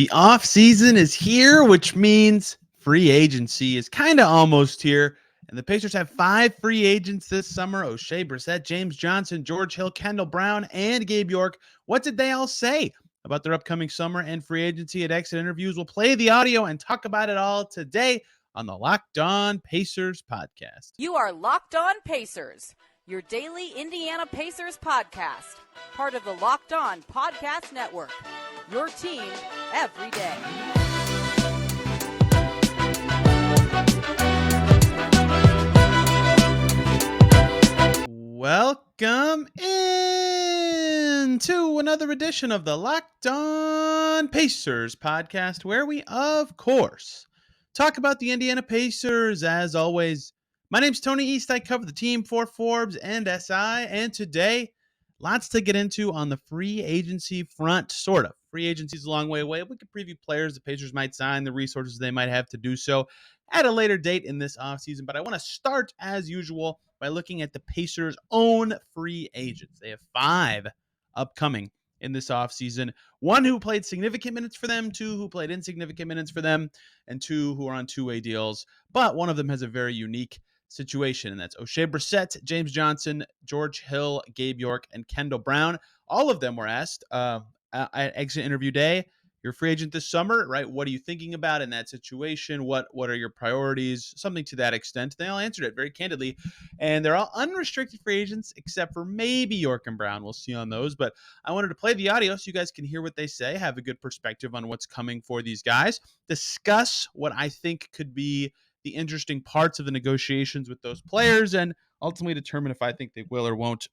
The off season is here, which means free agency is kind of almost here. And the Pacers have 5 free agents this summer: Oshae Brissett, James Johnson, George Hill, Kendall Brown, and Gabe York. What did they all say about their upcoming summer and free agency at exit interviews? We'll play the audio and talk about it all today on the Locked On Pacers podcast. You are Locked On Pacers, your daily Indiana Pacers podcast, part of the Locked On Podcast Network, your team every day. Welcome in to another edition of the Locked On Pacers podcast, where we, of course, talk about the Indiana Pacers. As always, my name's Tony East. I cover the team for Forbes and SI, and today, lots to get into on the free agency front, sort of. Free agency is a long way away. We could preview players the Pacers might sign, the resources they might have to do so at a later date in this offseason. But I want to start, as usual, by looking at the Pacers' own free agents. They have 5 upcoming in this offseason. 1 who played significant minutes for them, 2 who played insignificant minutes for them, and 2 who are on two-way deals. But one of them has a very unique situation, and that's Oshae Brissett, James Johnson, George Hill, Gabe York, and Kendall Brown. All of them were asked at exit interview day, you're a free agent this summer, right? What are you thinking about in that situation? What are your priorities? Something to that extent. They all answered it very candidly, and they're all unrestricted free agents except for maybe York and Brown. We'll see on those, but I wanted to play the audio so you guys can hear what they say, have a good perspective on what's coming for these guys, discuss what I think could be the interesting parts of the negotiations with those players, and ultimately determine if I think they will or won't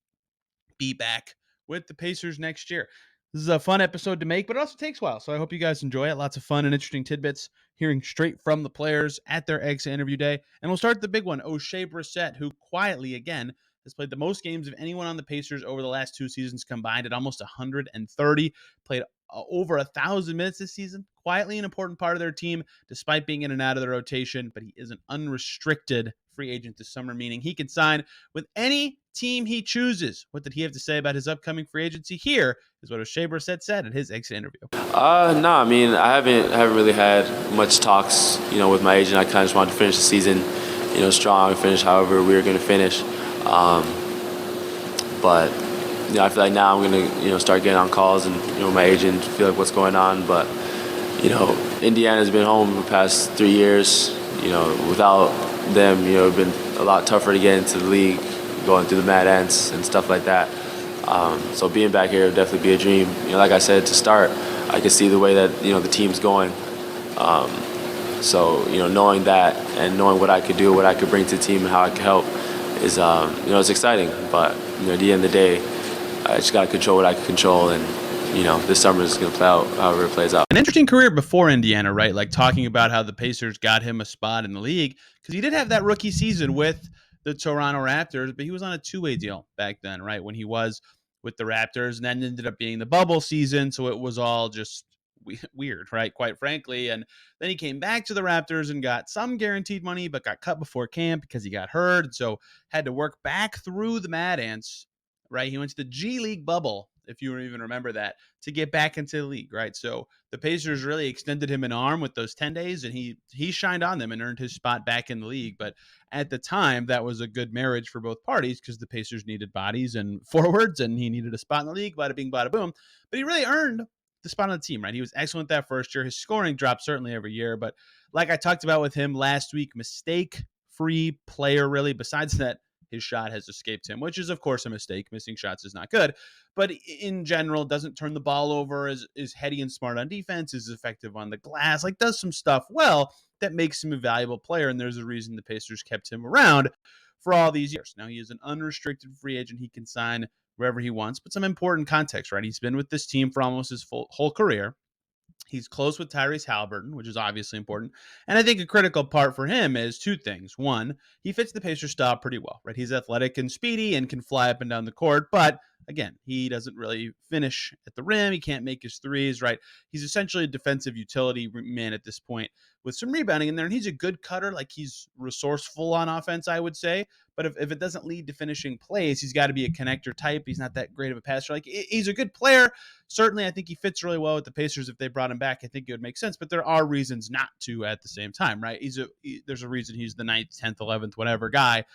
be back with the Pacers next year. This is a fun episode to make, but it also takes a while, so I hope you guys enjoy it. Lots of fun and interesting tidbits, hearing straight from the players at their exit interview day. And we'll start with the big one, Oshae Brissett, who quietly, again, has played the most games of anyone on the Pacers over the last 2 seasons combined at almost 130, played over 1,000 minutes this season, quietly an important part of their team, despite being in and out of the rotation, but he is an unrestricted free agent this summer, meaning he can sign with any team he chooses. What did he have to say about his upcoming free agency? Here is what Oshae Brissett said at his exit interview. No, I mean, I haven't really had much talks, with my agent. I kind of just wanted to finish the season, strong, finish however we were going to finish. But I feel like now I'm going to, start getting on calls and, my agent, feel like what's going on. But, Indiana's been home the past 3 years. Without them, it's been a lot tougher to get into the league, going through the Mad Ants and stuff like that. So being back here would definitely be a dream. Like I said, to start, I can see the way that, the team's going. So, knowing that and knowing what I could do, what I could bring to the team and how I could help is, it's exciting. But, at the end of the day, I just got to control what I can control. And, this summer is going to play out however it plays out. An interesting career before Indiana, right? Like talking about how the Pacers got him a spot in the league, because he did have that rookie season with the Toronto Raptors, but he was on a two-way deal back then, right? When he was with the Raptors, and then ended up being the bubble season. So it was all just weird, right? Quite frankly. And then he came back to the Raptors and got some guaranteed money, but got cut before camp because he got hurt. And so had to work back through the Mad Ants, right? He went to the G League bubble, if you even remember that, to get back into the league, right? So the Pacers really extended him an arm with those 10 days, and he shined on them and earned his spot back in the league. But at the time, that was a good marriage for both parties because the Pacers needed bodies and forwards, and he needed a spot in the league, bada bing, bada boom. But he really earned the spot on the team, right? He was excellent that first year. His scoring dropped certainly every year, but like I talked about with him last week, mistake-free player, really. Besides that, his shot has escaped him, which is, of course, a mistake. Missing shots is not good. But in general, doesn't turn the ball over, is heady and smart on defense, is effective on the glass, like does some stuff well that makes him a valuable player. And there's a reason the Pacers kept him around for all these years. Now, he is an unrestricted free agent. He can sign wherever he wants. But some important context, right? He's been with this team for almost his whole career. He's close with Tyrese Halliburton, which is obviously important. And I think a critical part for him is 2 things. 1, he fits the Pacers style pretty well, right? He's athletic and speedy and can fly up and down the court. But again, he doesn't really finish at the rim. He can't make his threes, right? He's essentially a defensive utility man at this point with some rebounding in there. And he's a good cutter. Like, he's resourceful on offense, I would say. But if it doesn't lead to finishing plays, he's got to be a connector type. He's not that great of a passer. Like, he's a good player. Certainly, I think he fits really well with the Pacers. If they brought him back, I think it would make sense. But there are reasons not to at the same time, right? There's a reason he's the 9th, 10th, 11th, whatever guy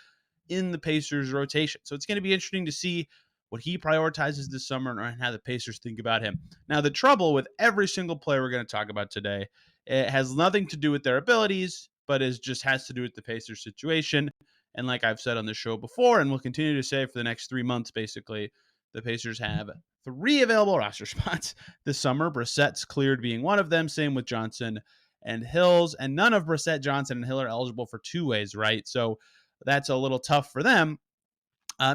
in the Pacers rotation. So it's going to be interesting to see what he prioritizes this summer and how the Pacers think about him. Now, the trouble with every single player we're going to talk about today, it has nothing to do with their abilities, but it just has to do with the Pacers situation. And like I've said on the show before, and we'll continue to say for the next 3 months, basically, the Pacers have 3 available roster spots this summer. Brissett's cleared being one of them. Same with Johnson and Hills. And none of Brissett, Johnson, and Hill are eligible for two-ways, right? So that's a little tough for them.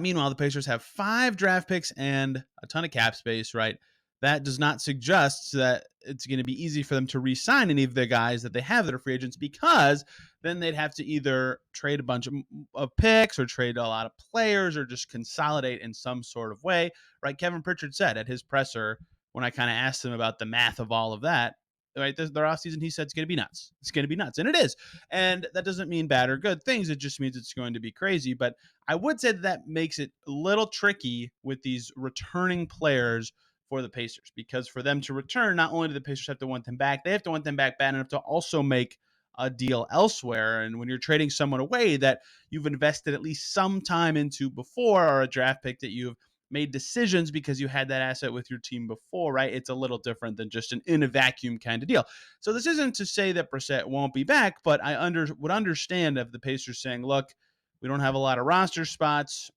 Meanwhile, the Pacers have 5 draft picks and a ton of cap space, right? That does not suggest that it's going to be easy for them to re-sign any of the guys that they have that are free agents, because then they'd have to either trade a bunch of picks or trade a lot of players or just consolidate in some sort of way, right? Kevin Pritchard said at his presser, when I kind of asked him about the math of all of that, right, their offseason, he said it's going to be nuts. It's going to be nuts. And it is. And that doesn't mean bad or good things. It just means it's going to be crazy. But I would say that makes it a little tricky with these returning players for the Pacers, because for them to return, not only do the Pacers have to want them back, they have to want them back bad enough to also make a deal elsewhere. And when you're trading someone away that you've invested at least some time into before, or a draft pick that you've made decisions because you had that asset with your team before, right? It's a little different than just an in a vacuum kind of deal. So this isn't to say that Brissett won't be back, but I would understand if the Pacers saying, look, we don't have a lot of roster spots.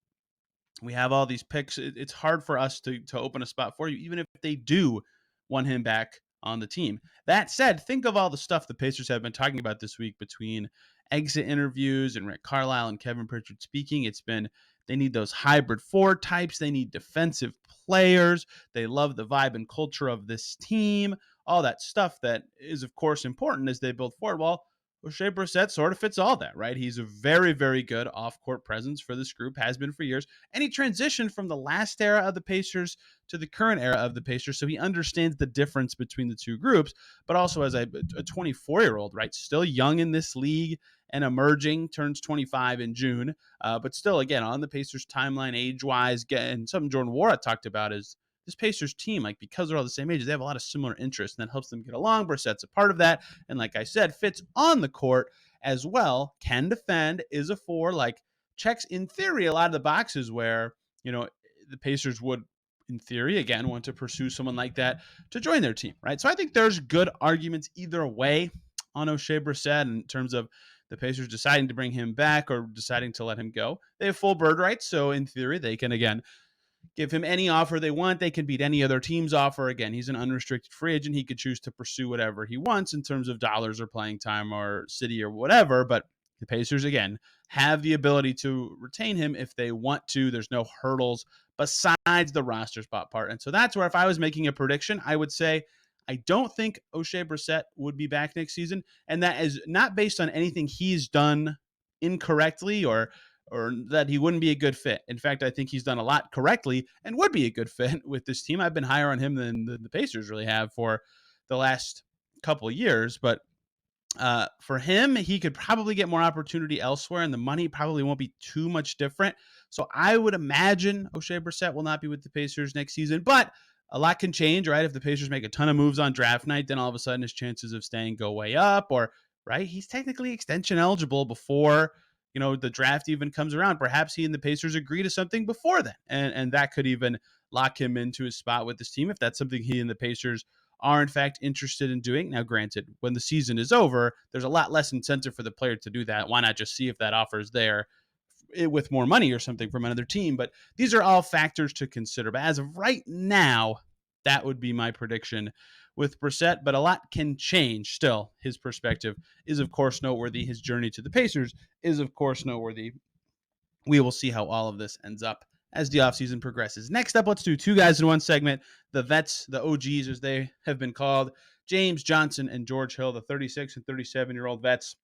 We have all these picks. It's hard for us to open a spot for you, even if they do want him back on the team. That said, think of all the stuff the Pacers have been talking about this week between exit interviews and Rick Carlisle and Kevin Pritchard speaking. It's been, they need those hybrid 4 types. They need defensive players. They love the vibe and culture of this team. All that stuff that is, of course, important as they build forward. Well, Oshae Brissett sort of fits all that, right? He's a very, very good off-court presence for this group, has been for years. And he transitioned from the last era of the Pacers to the current era of the Pacers, so he understands the difference between the two groups, but also as a 24-year-old, right? Still young in this league and emerging, turns 25 in June, but still, again, on the Pacers timeline age-wise, and something Jordan Wara talked about is this Pacers team, like, because they're all the same ages, they have a lot of similar interests, and that helps them get along. Brissett's a part of that, and like I said, fits on the court as well, can defend, is a 4, like, checks, in theory, a lot of the boxes where, the Pacers would, in theory, again, want to pursue someone like that to join their team, right? So I think there's good arguments either way on Oshae Brissett in terms of the Pacers deciding to bring him back or deciding to let him go. They have full bird rights, so in theory, they can, again, give him any offer they want. They can beat any other team's offer. Again, he's an unrestricted free agent. He could choose to pursue whatever he wants in terms of dollars or playing time or city or whatever. But the Pacers, again, have the ability to retain him if they want to. There's no hurdles besides the roster spot part. And so that's where, if I was making a prediction, I would say I don't think Oshae Brissett would be back next season. And that is not based on anything he's done incorrectly or that he wouldn't be a good fit. In fact, I think he's done a lot correctly and would be a good fit with this team. I've been higher on him than the Pacers really have for the last couple of years. But for him, he could probably get more opportunity elsewhere, and the money probably won't be too much different. So I would imagine Oshae Brissett will not be with the Pacers next season. But a lot can change, right? If the Pacers make a ton of moves on draft night, then all of a sudden his chances of staying go way up. Or, right, he's technically extension eligible before the draft even comes around. Perhaps he and the Pacers agree to something before then, and that could even lock him into his spot with this team if that's something he and the Pacers are in fact interested in doing. Now, granted, when the season is over, there's a lot less incentive for the player to do that. Why not just see if that offer is there with more money or something from another team? But these are all factors to consider. But as of right now, that would be my prediction with Brissett, but a lot can change still. His perspective is, of course, noteworthy. His journey to the Pacers is, of course, noteworthy. We will see how all of this ends up as the offseason progresses. Next up, let's do 2 guys in 1 segment. The vets, the OGs, as they have been called, James Johnson and George Hill, the 36 and 37-year-old vets.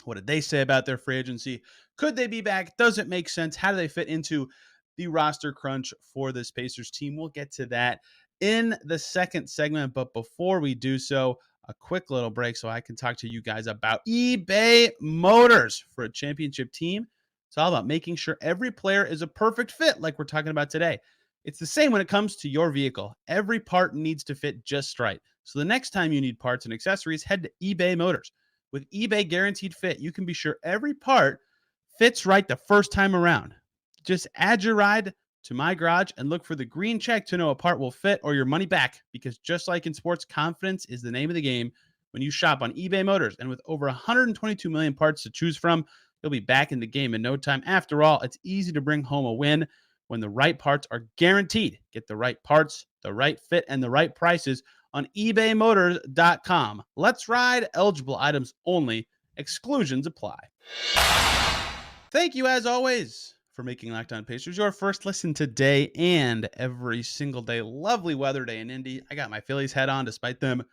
What did they say about their free agency? Could they be back? Does it make sense? How do they fit into the roster crunch for this Pacers team? We'll get to that in the second segment. But before we do so, a quick little break so I can talk to you guys about eBay Motors. For a championship team, it's It's all about making sure every player is a perfect fit, like we're talking about today. It's the same when it comes to your vehicle. Every part needs to fit just right. So the next time you need parts and accessories, head to eBay Motors. With eBay Guaranteed Fit, you can be sure every part fits right the first time around. Just add your ride to My Garage and look for the green check to know a part will fit or your money back, because just like in sports, confidence is the name of the game when you shop on eBay Motors. And with over 122 million parts to choose from, you'll be back in the game in no time. After all, it's easy to bring home a win when the right parts are guaranteed. Get the right parts, the right fit, and the right prices on ebaymotors.com. Let's ride. Eligible items only. Exclusions apply. Thank you, as always, for making Locked On Pacers your first listen today and every single day. Lovely weather day in Indy. I got my Phillies hat on despite them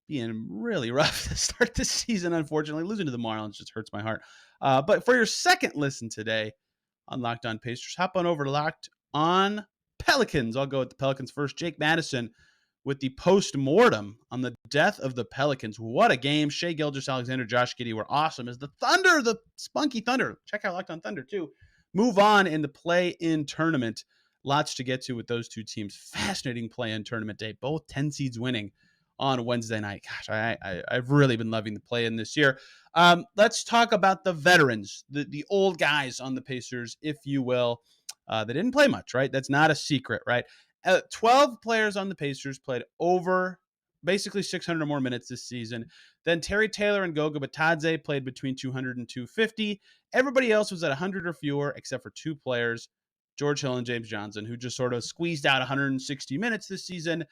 being really rough to start this season, unfortunately. Losing to the Marlins just hurts my heart. But for your second listen today on Locked On Pacers, hop on over to Locked On Pelicans. I'll go with the Pelicans first. Jake Madison with the post-mortem on the death of the Pelicans. What a game. Shai Gilgeous-Alexander, Josh Giddey were awesome. As the Thunder, the spunky Thunder, check out Locked On Thunder too, move on in the play-in tournament. Lots to get to with those two teams. Fascinating play-in tournament day. Both 10 seeds winning on Wednesday night. Gosh, I've really been loving the play-in this year. Let's talk about the veterans, the old guys on the Pacers, if you will. They didn't play much, right? That's not a secret, right? 12 players on the Pacers played over basically 600 or more minutes this season. Then Terry Taylor and Goga Bitadze played between 200 and 250. Everybody else was at 100 or fewer, except for two players, George Hill and James Johnson, who just sort of squeezed out 160 minutes this season.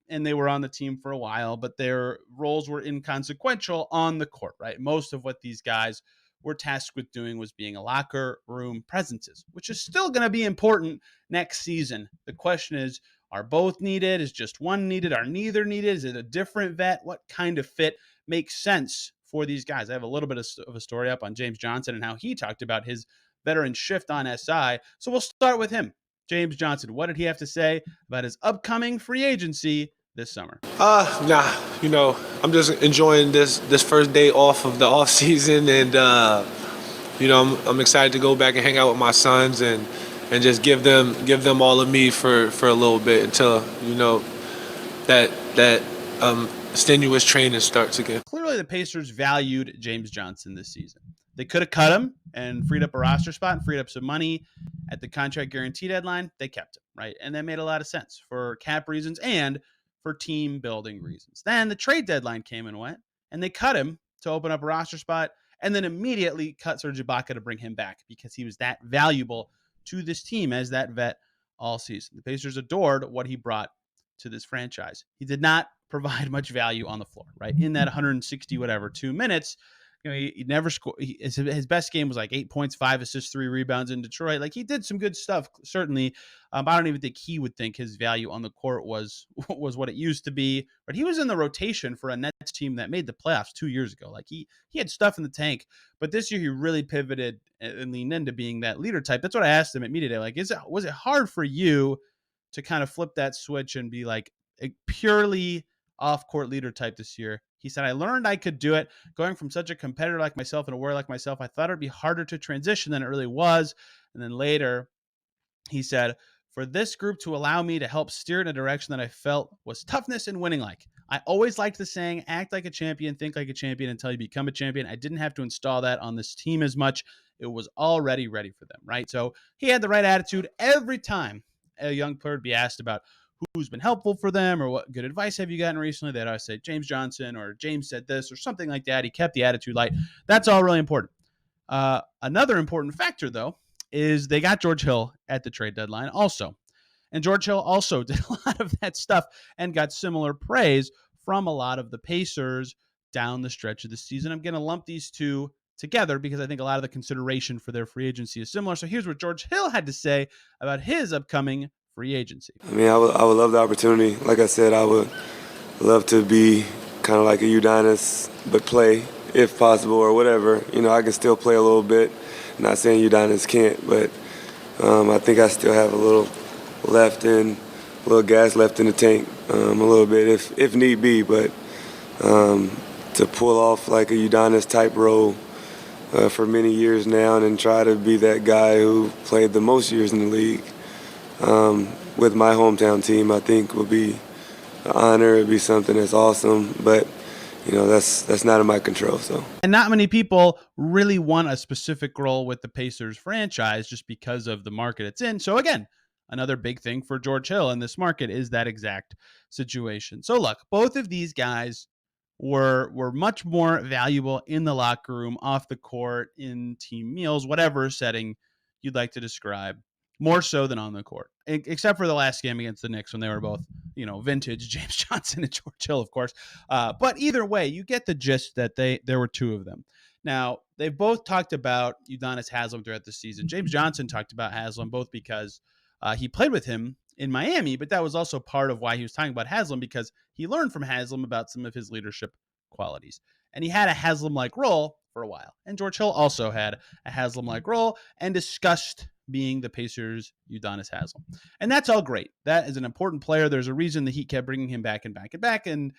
And they were on the team for a while, but their roles were inconsequential on the court, right? Most of what these guys were tasked with doing was being a locker room presences, which is still going to be important next season. The question is, are both needed? Is just one needed? Are neither needed? Is it a different vet? What kind of fit makes sense for these guys? I have a little bit of a story up on James Johnson and how he talked about his veteran shift on SI. So we'll start with him. James Johnson, what did he have to say about his upcoming free agency this summer? I'm just enjoying this first day off of the off season, and I'm excited to go back and hang out with my sons and just give them all of me for a little bit until that strenuous training starts again. Clearly, the Pacers valued James Johnson this season. They could have cut him and freed up a roster spot and freed up some money at the contract guarantee deadline. They kept him, right? And that made a lot of sense for cap reasons and for team building reasons. Then the trade deadline came and went, and they cut him to open up a roster spot, and then immediately cut Serge Ibaka to bring him back because he was that valuable to this team as that vet all season. The Pacers adored what he brought to this franchise. He did not provide much value on the floor, right? In that 2 minutes, he never scored. His best game was like 8 points, 5 assists, 3 rebounds in Detroit. Like, he did some good stuff, certainly. I don't even think he would think his value on the court was what it used to be. But he was in the rotation for a Nets team that made the playoffs 2 years ago. Like, he had stuff in the tank. But this year he really pivoted and leaned into being that leader type. That's what I asked him at media day. Like, was it hard for you to kind of flip that switch and be like a purely off-court leader type this year? He said, I learned I could do it. Going from such a competitor like myself and a warrior like myself, I thought it'd be harder to transition than it really was. And then later, he said, for this group to allow me to help steer in a direction that I felt was toughness and winning like. I always liked the saying, act like a champion, think like a champion until you become a champion. I didn't have to install that on this team as much. It was already ready for them, right? So he had the right attitude every time a young player would be asked about who's been helpful for them or what good advice have you gotten recently. They'd always say James Johnson or James said this or something like that. He kept the attitude light. That's all really important. Another important factor, though, is they got George Hill at the trade deadline also. And George Hill also did a lot of that stuff and got similar praise from a lot of the Pacers down the stretch of the season. I'm going to lump these two together because I think a lot of the consideration for their free agency is similar. So here's what George Hill had to say about his upcoming free agency. I mean, I would love the opportunity. Like I said, I would love to be kind of like a Udonis, but play if possible or whatever. I can still play a little bit. I'm not saying Udonis can't, but I think I still have a little gas left in the tank, a little bit if need be. But to pull off like a Udonis type role, for many years now, and then try to be that guy who played the most years in the league with my hometown team. I think would be an honor. It'd be something that's awesome, but that's not in my control. So, and not many people really want a specific role with the Pacers franchise just because of the market it's in. So again, another big thing for George Hill in this market is that exact situation. So look, both of these guys were much more valuable in the locker room, off the court, in team meals, whatever setting you'd like to describe, more so than on the court, except for the last game against the Knicks when they were both, vintage James Johnson and George Hill, of course. But either way, you get the gist that there were two of them. Now, they've both talked about Udonis Haslem throughout the season. James Johnson talked about Haslem both because he played with him in Miami, but that was also part of why he was talking about Haslem, because he learned from Haslem about some of his leadership qualities. And he had a Haslem-like role for a while. And George Hill also had a Haslem-like role and discussed being the Pacers' Udonis Haslem. And that's all great. That is an important player. There's a reason the Heat kept bringing him back and back and back. And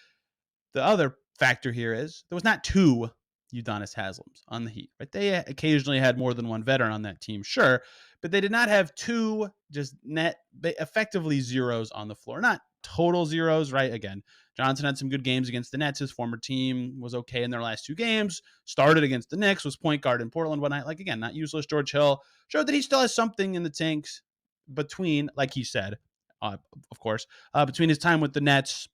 the other factor here is there was not two Udonis Haslems on the Heat, right? They occasionally had more than one veteran on that team, sure, but they did not have two just net, effectively zeros on the floor. Not total zeros, right? Again, Johnson had some good games against the Nets. His former team was okay in their last two games. Started against the Knicks, was point guard in Portland one night. Like, again, not useless. George Hill showed that he still has something in the tanks between, like he said, of course, between his time with the Nets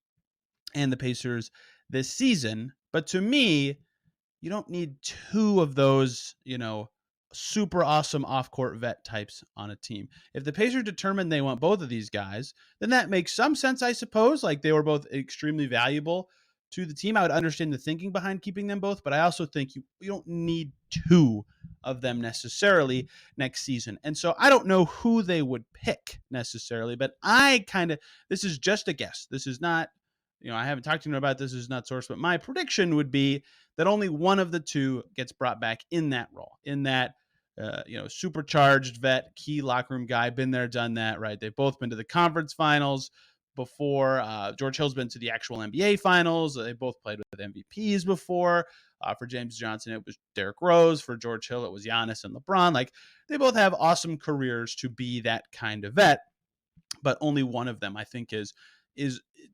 and the Pacers this season. But to me, you don't need two of those, super awesome off-court vet types on a team. If the Pacers determine they want both of these guys, then that makes some sense, I suppose. Like, they were both extremely valuable to the team. I would understand the thinking behind keeping them both, but I also think you don't need two of them necessarily next season. And so I don't know who they would pick necessarily, but this is just a guess. This is not, I haven't talked to him about this. This is not source, but my prediction would be that only one of the two gets brought back in that role, in that, supercharged vet, key locker room guy, been there, done that, right? They've both been to the conference finals before. George Hill's been to the actual NBA finals. They both played with MVPs before. For James Johnson, it was Derrick Rose. For George Hill, it was Giannis and LeBron. Like, they both have awesome careers to be that kind of vet, but only one of them, I think, is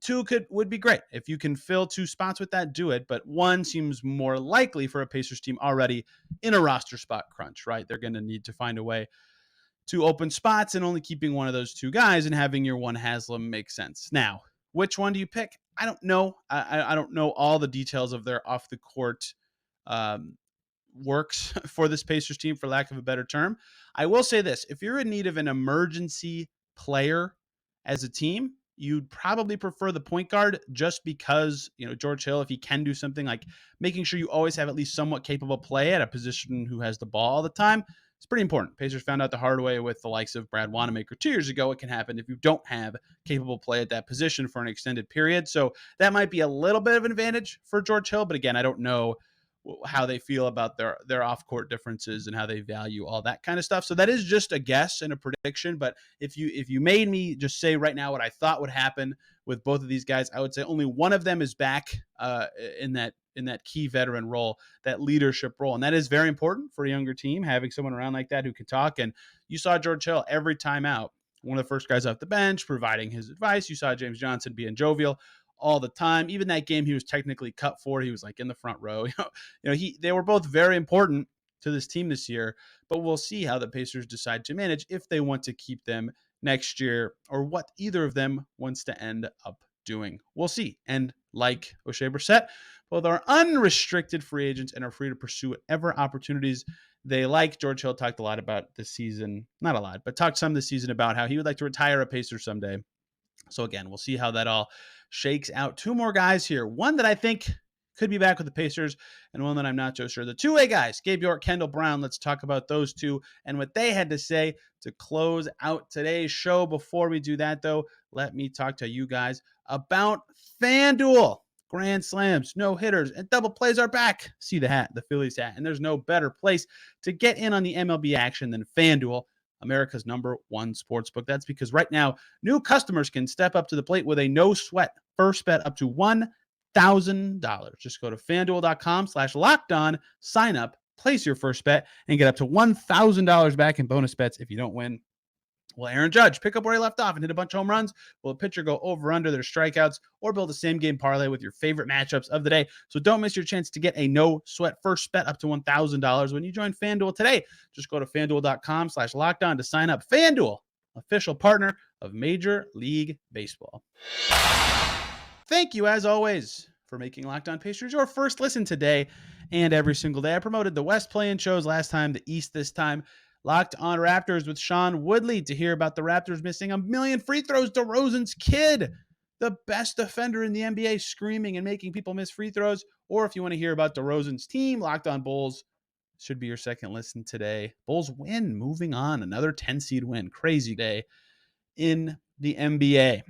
two would be great. If you can fill two spots with that, do it. But one seems more likely for a Pacers team already in a roster spot crunch, right? They're going to need to find a way to open spots, and only keeping one of those two guys and having your one Haslem makes sense. Now, which one do you pick? I don't know. I don't know all the details of their off the court works for this Pacers team, for lack of a better term. I will say this: if you're in need of an emergency player as a team, you'd probably prefer the point guard, just because, George Hill, if he can do something like making sure you always have at least somewhat capable play at a position who has the ball all the time, it's pretty important. Pacers found out the hard way with the likes of Brad Wanamaker 2 years ago. It can happen if you don't have capable play at that position for an extended period. So that might be a little bit of an advantage for George Hill. But again, I don't know how they feel about their off-court differences and how they value all that kind of stuff. So that is just a guess and a prediction. But if you made me just say right now what I thought would happen with both of these guys, I would say only one of them is back in that key veteran role, that leadership role. And that is very important for a younger team, having someone around like that who can talk. And you saw George Hill every time out, one of the first guys off the bench, providing his advice. You saw James Johnson being jovial all the time. Even that game he was technically cut for, he was like in the front row. They were both very important to this team this year, but we'll see how the Pacers decide to manage, if they want to keep them next year, or what either of them wants to end up doing. We'll see. And like Oshae Brissett, both are unrestricted free agents and are free to pursue whatever opportunities they like. George Hill talked a lot about this season, not a lot, but talked some this season about how he would like to retire a Pacer someday. So again, we'll see how that all shakes out. Two more guys here. One that I think could be back with the Pacers, and one that I'm not so sure. The two-way guys, Gabe York, Kendall Brown. Let's talk about those two and what they had to say to close out today's show. Before we do that, though, let me talk to you guys about FanDuel. Grand slams, no hitters, and double plays are back. See the hat, the Phillies hat. And there's no better place to get in on the MLB action than FanDuel, America's #1 sportsbook. That's because right now, new customers can step up to the plate with a no-sweat first bet up to $1,000. Just go to FanDuel.com/LockedOn, sign up, place your first bet and get up to $1,000 back in bonus bets if you don't win. Will Aaron Judge pick up where he left off and hit a bunch of home runs? Will a pitcher go over under their strikeouts or build a same game parlay with your favorite matchups of the day? So don't miss your chance to get a no sweat first bet up to $1,000 when you join FanDuel today. Just go to FanDuel.com/lockedon to sign up. FanDuel, official partner of Major League Baseball. Thank you, as always, for making Locked On Pacers your first listen today and every single day. I promoted the West play-in shows last time, the East this time. Locked On Raptors with Sean Woodley to hear about the Raptors missing a million free throws. DeRozan's kid, the best defender in the NBA, screaming and making people miss free throws. Or if you want to hear about DeRozan's team, Locked On Bulls should be your second listen today. Bulls win, moving on, another 10-seed win. Crazy day in the NBA.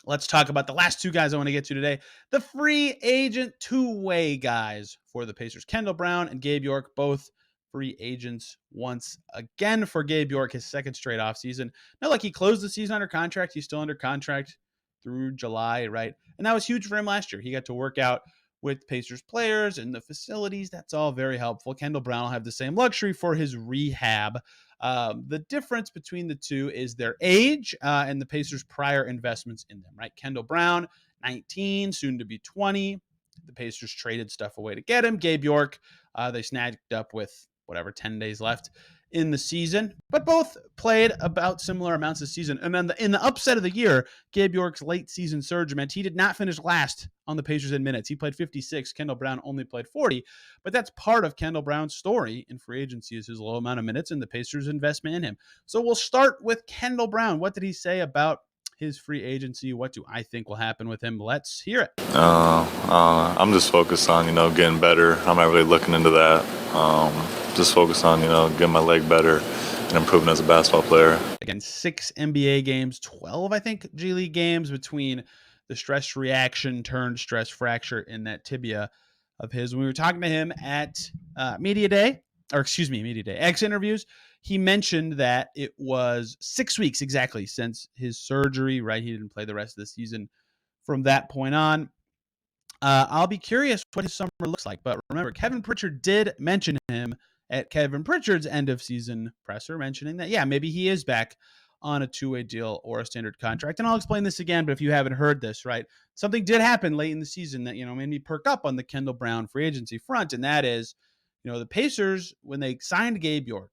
Let's talk about the last two guys I want to get to today. The free agent two-way guys for the Pacers. Kendall Brown and Gabe York, both free agents once again for Gabe York, his second straight offseason. Not like he closed the season under contract. He's still under contract through July, right? And that was huge for him last year. He got to work out with Pacers players and the facilities. That's all very helpful. Kendall Brown will have the same luxury for his rehab. The difference between the two is their age and the Pacers' prior investments in them, right? Kendall Brown, 19, soon to be 20. The Pacers traded stuff away to get him. Gabe York, they snagged up with 10 days left in the season, but both played about similar amounts this season. And then in the upset of the year, Gabe York's late season surge meant he did not finish last on the Pacers in minutes. He played 56. Kendall Brown only played 40, but that's part of Kendall Brown's story in free agency is his low amount of minutes and the Pacers' investment in him. So we'll start with Kendall Brown. What did he say about his free agency? What do I think will happen with him? Let's hear it. I'm just focused on, getting better. I'm not really looking into that. Just focused on, getting my leg better and improving as a basketball player. Again, 6 NBA games, 12, I think, G League games between the stress reaction turned stress fracture in that tibia of his. When we were talking to him at Media Day, X interviews, he mentioned that it was 6 weeks exactly since his surgery, right? He didn't play the rest of the season from that point on. I'll be curious what his summer looks like. But remember, Kevin Pritchard did mention him at Kevin Pritchard's end of season presser, mentioning that, yeah, maybe he is back on a two-way deal or a standard contract. And I'll explain this again, but if you haven't heard this, right, something did happen late in the season that, made me perk up on the Kendall Brown free agency front. And that is, the Pacers, when they signed Gabe York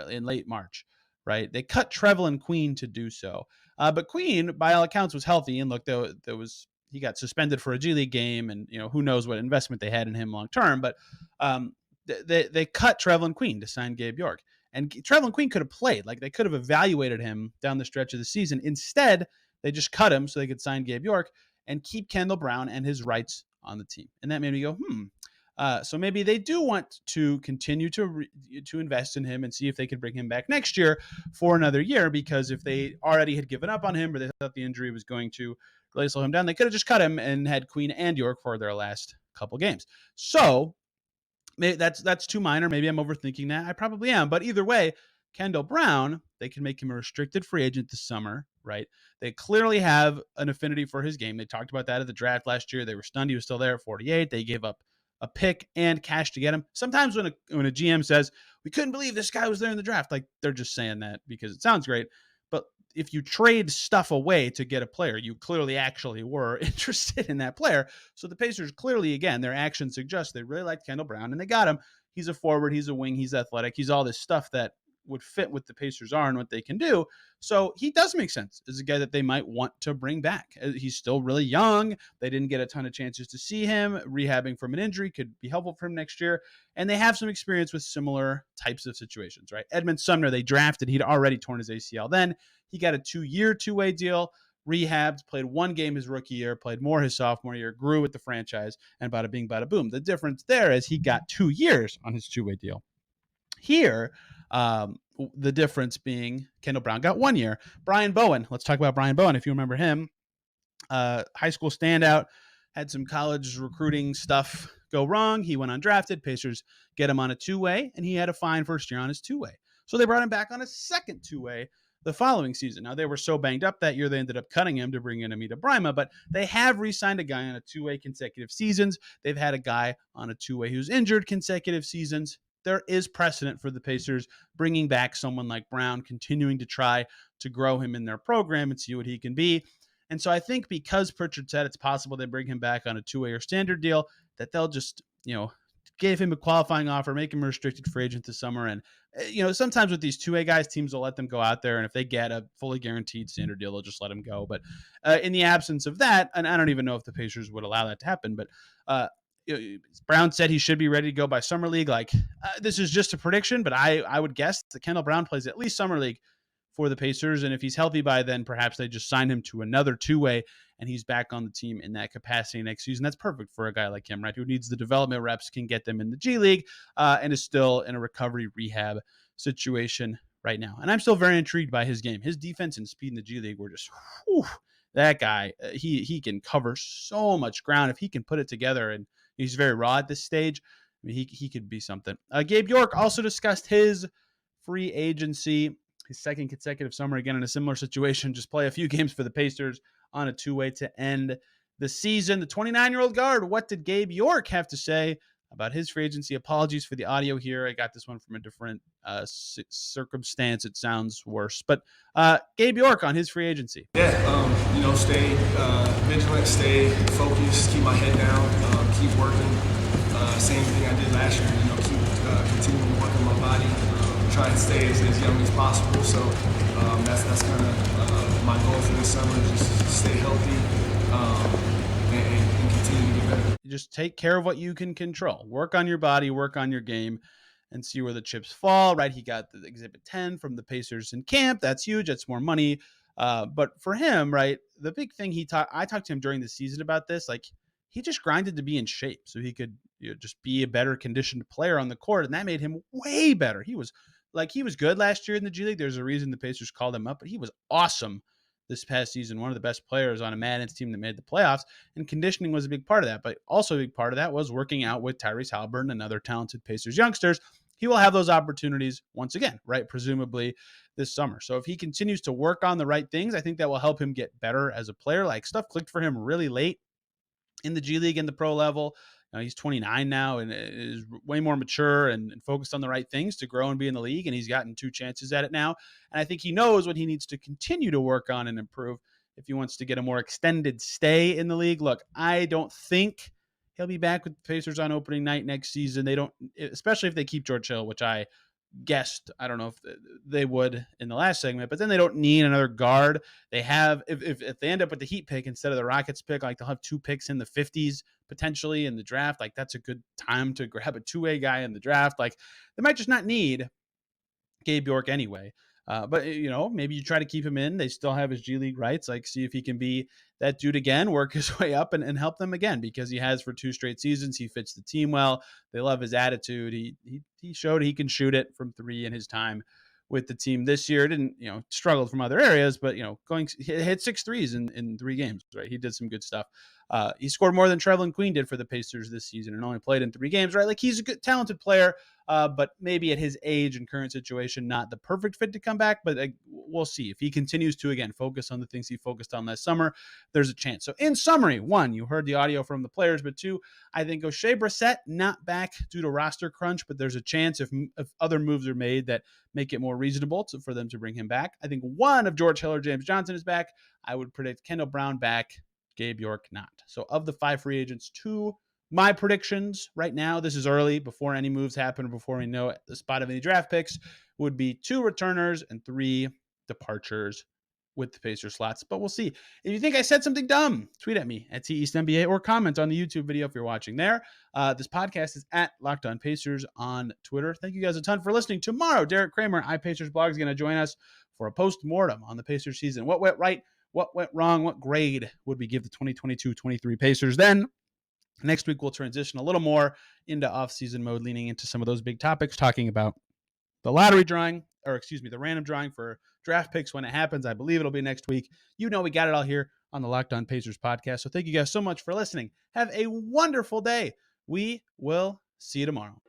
in late March, right, they cut Trevelin Queen to do so. But Queen, by all accounts, was healthy. And look, he got suspended for a G League game, and who knows what investment they had in him long term. But they cut Trevelin Queen to sign Gabe York, and Trevelin Queen could have played. Like, they could have evaluated him down the stretch of the season. Instead, they just cut him so they could sign Gabe York and keep Kendall Brown and his rights on the team. And that made me go, so maybe they do want to continue to invest in him and see if they could bring him back next year for another year, because if they already had given up on him or they thought the injury was going to really slow him down, they could have just cut him and had Queen and York for their last couple games. So maybe that's too minor. Maybe I'm overthinking that. I probably am. But either way, Kendall Brown, they can make him a restricted free agent this summer, right? They clearly have an affinity for his game. They talked about that at the draft last year. They were stunned he was still there at 48. They gave up a pick and cash to get him. Sometimes when a GM says, we couldn't believe this guy was there in the draft, like, they're just saying that because it sounds great. But if you trade stuff away to get a player, you clearly actually were interested in that player. So the Pacers clearly, again, their actions suggest they really liked Kendall Brown and they got him. He's a forward, he's a wing, he's athletic, he's all this stuff that would fit what the Pacers are and what they can do. So he does make sense as a guy that they might want to bring back. He's still really young. They didn't get a ton of chances to see him. Rehabbing from an injury could be helpful for him next year. And they have some experience with similar types of situations, right? Edmund Sumner, they drafted. He'd already torn his ACL then. He got a 2-year, two-way deal, rehabbed, played one game his rookie year, played more his sophomore year, grew with the franchise, and bada bing, bada boom. The difference there is he got 2 years on his two-way deal. Here, the difference being Kendall Brown got 1 year. Brian Bowen, let's talk about Brian Bowen. If you remember him, high school standout, had some college recruiting stuff go wrong. He went undrafted. Pacers get him on a two-way, and he had a fine first year on his two-way. So they brought him back on a second two-way the following season. Now, they were so banged up that year, they ended up cutting him to bring in Amita Brima, but they have re-signed a guy on a two-way consecutive seasons. They've had a guy on a two-way who's injured consecutive seasons. There is precedent for the Pacers bringing back someone like Brown, continuing to try to grow him in their program and see what he can be. And so I think because Pritchard said it's possible they bring him back on a two-way or standard deal, that they'll just, gave him a qualifying offer, make him a restricted free agent this summer. And, sometimes with these two-way guys, teams will let them go out there. And if they get a fully guaranteed standard deal, they'll just let him go. But in the absence of that, and I don't even know if the Pacers would allow that to happen, but Brown said he should be ready to go by Summer League. This is just a prediction, but I would guess that Kendall Brown plays at least Summer League for the Pacers. And if he's healthy by then, perhaps they just sign him to another two-way and he's back on the team in that capacity next season. That's perfect for a guy like him, right? Who needs the development reps, can get them in the G League, and is still in a recovery rehab situation right now. And I'm still very intrigued by his game. His defense and speed in the G League were just, that guy, he can cover so much ground. If he can put it together, and he's very raw at this stage, I mean, he could be something. Gabe York also discussed his free agency, his second consecutive summer, again in a similar situation, just play a few games for the Pacers on a two-way to end the season. The 29-year-old guard, what did Gabe York have to say about his free agency? Apologies for the audio here. I got this one from a different circumstance. It sounds worse. But Gabe York on his free agency. Yeah, stay vigilant, stay focused, keep my head down, keep working. Same thing I did last year, keep continuing to work on my body, try and stay as young as possible. So that's kind of my goal for this summer, just stay healthy and continue to get better. Just take care of what you can control. Work on your body, work on your game, and see where the chips fall, right? He got the Exhibit 10 from the Pacers in camp. That's huge. That's more money. But for him, right, the big thing I talked to him during the season about this, he just grinded to be in shape so he could just be a better conditioned player on the court, and that made him way better. He was good last year in the G League. There's a reason the Pacers called him up, but he was awesome this past season, one of the best players on a Madden's team that made the playoffs, and conditioning was a big part of that. But also a big part of that was working out with Tyrese Haliburton and other talented Pacers youngsters. He will have those opportunities once again, right? Presumably this summer. So if he continues to work on the right things, I think that will help him get better as a player. Stuff clicked for him really late in the G League and the pro level. He's 29 now and is way more mature and focused on the right things to grow and be in the league. And he's gotten 2 chances at it now. And I think he knows what he needs to continue to work on and improve if he wants to get a more extended stay in the league. Look, I don't think he'll be back with the Pacers on opening night next season. They don't, especially if they keep George Hill, which I guessed. I don't know if they would in the last segment, but then they don't need another guard. They have, if they end up with the Heat pick instead of the Rockets pick, they'll have 2 picks in the 50s potentially in the draft. That's a good time to grab a two-way guy in the draft. They might just not need Gabe York anyway. But maybe you try to keep him in. They still have his G League rights. See if he can be that dude again, work his way up and help them again, because he has for 2 straight seasons. He fits the team well. They love his attitude. He showed he can shoot it from 3 in his time with the team this year. Didn't, struggled from other areas, but, hit 6 threes in 3 games, right? He did some good stuff. He scored more than Trevelin Queen did for the Pacers this season and only played in 3 games, right? He's a good, talented player, but maybe at his age and current situation, not the perfect fit to come back, but we'll see. If he continues to, again, focus on the things he focused on last summer, there's a chance. So in summary, 1, you heard the audio from the players, but 2, I think Oshae Brissett not back due to roster crunch, but there's a chance if other moves are made that make it more reasonable for them to bring him back. I think 1 of George Hill or James Johnson is back. I would predict Kendall Brown back, Gabe York not. So of the 5 free agents, 2, my predictions right now, this is early, before any moves happen or before we know the spot of any draft picks, would be 2 returners and 3 departures with the Pacer slots. But we'll see. If you think I said something dumb, tweet at me at TEastNBA or comment on the YouTube video if you're watching there. This podcast is at Locked On Pacers on Twitter. Thank you guys a ton for listening. Tomorrow, Derek Kramer, iPacers blog, is going to join us for a post-mortem on the Pacers season. What went right? What went wrong? What grade would we give the 2022-23 Pacers? Then next week, we'll transition a little more into off-season mode, leaning into some of those big topics, talking about the lottery drawing, the random drawing for draft picks when it happens. I believe it'll be next week. We got it all here on the Locked On Pacers podcast. So thank you guys so much for listening. Have a wonderful day. We will see you tomorrow.